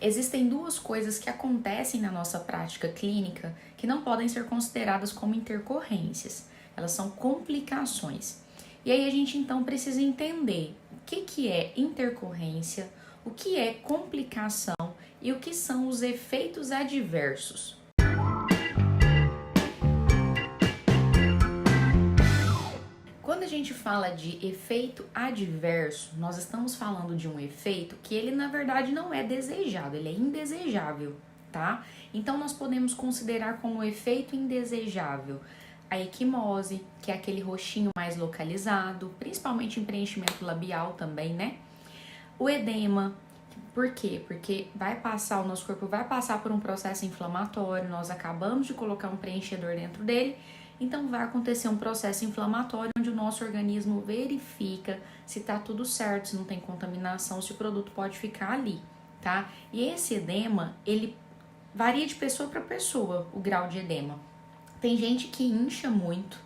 Existem duas coisas que acontecem na nossa prática clínica que não podem ser consideradas como intercorrências, elas são complicações. E aí a gente então precisa entender o que é intercorrência, o que é complicação e o que são os efeitos adversos. Quando a gente fala de efeito adverso, nós estamos falando de um efeito que ele na verdade não é desejado, ele é indesejável, tá? Então nós podemos considerar como efeito indesejável a equimose, que é aquele roxinho mais localizado, principalmente em preenchimento labial também, né? O edema, por quê? Porque o nosso corpo vai passar por um processo inflamatório, nós acabamos de colocar um preenchedor dentro dele, então vai acontecer um processo inflamatório onde o nosso organismo verifica se tá tudo certo, se não tem contaminação, se o produto pode ficar ali, tá? E esse edema, ele varia de pessoa para pessoa, o grau de edema. Tem gente que incha muito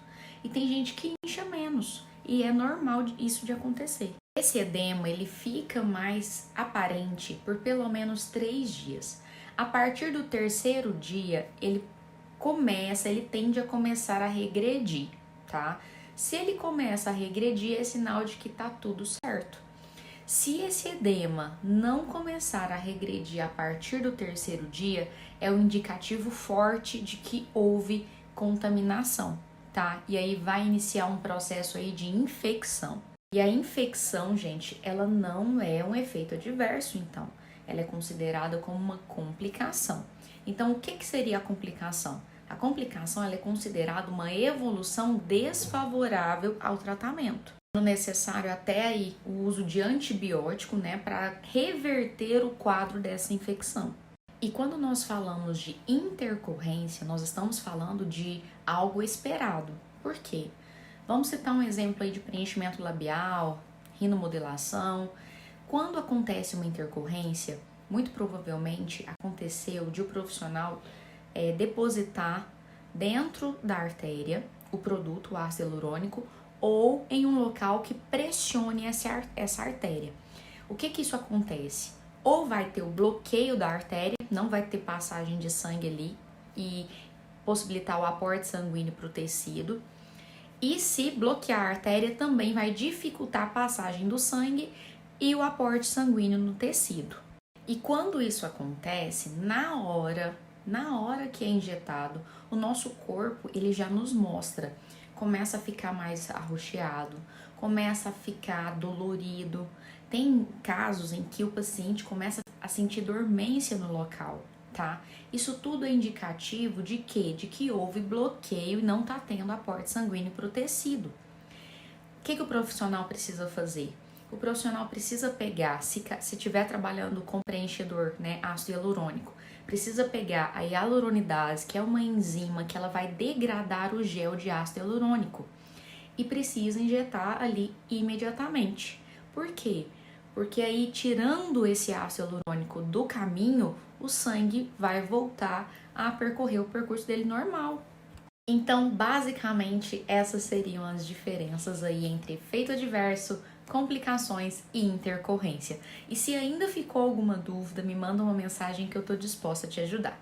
e tem gente que incha menos, e é normal isso de acontecer. Esse edema, ele fica mais aparente por pelo menos 3 dias. A partir do terceiro dia, ele tende a começar a regredir, tá? Se ele começa a regredir, é sinal de que tá tudo certo. Se esse edema não começar a regredir a partir do terceiro dia, é um indicativo forte de que houve contaminação, tá? E aí vai iniciar um processo aí de infecção. E a infecção, gente, ela não é um efeito adverso, então. Ela é considerada como uma complicação. Então, o que seria a complicação? A complicação ela é considerada uma evolução desfavorável ao tratamento. É necessário até aí o uso de antibiótico, né, para reverter o quadro dessa infecção. E quando nós falamos de intercorrência, nós estamos falando de algo esperado. Por quê? Vamos citar um exemplo aí de preenchimento labial, rinomodelação. Quando acontece uma intercorrência, muito provavelmente aconteceu de o profissional depositar dentro da artéria o produto, o ácido hialurônico, ou em um local que pressione essa artéria. O que isso acontece? Ou vai ter o bloqueio da artéria, não vai ter passagem de sangue ali e possibilitar o aporte sanguíneo para o tecido. E se bloquear a artéria, também vai dificultar a passagem do sangue e o aporte sanguíneo no tecido. E quando isso acontece, na hora que é injetado, o nosso corpo ele já nos mostra, começa a ficar mais arroxeado, começa a ficar dolorido. Tem casos em que o paciente começa a sentir dormência no local, tá? Isso tudo é indicativo de quê? De que houve bloqueio e não tá tendo aporte sanguíneo para o tecido. O que o profissional precisa fazer? O profissional precisa pegar, se estiver trabalhando com preenchedor, né, ácido hialurônico, precisa pegar a hialuronidase, que é uma enzima que ela vai degradar o gel de ácido hialurônico, e precisa injetar ali imediatamente. Por quê? Porque aí, tirando esse ácido hialurônico do caminho, o sangue vai voltar a percorrer o percurso dele normal. Então, basicamente, essas seriam as diferenças aí entre efeito adverso, complicações e intercorrência. E se ainda ficou alguma dúvida, me manda uma mensagem que eu tô disposta a te ajudar.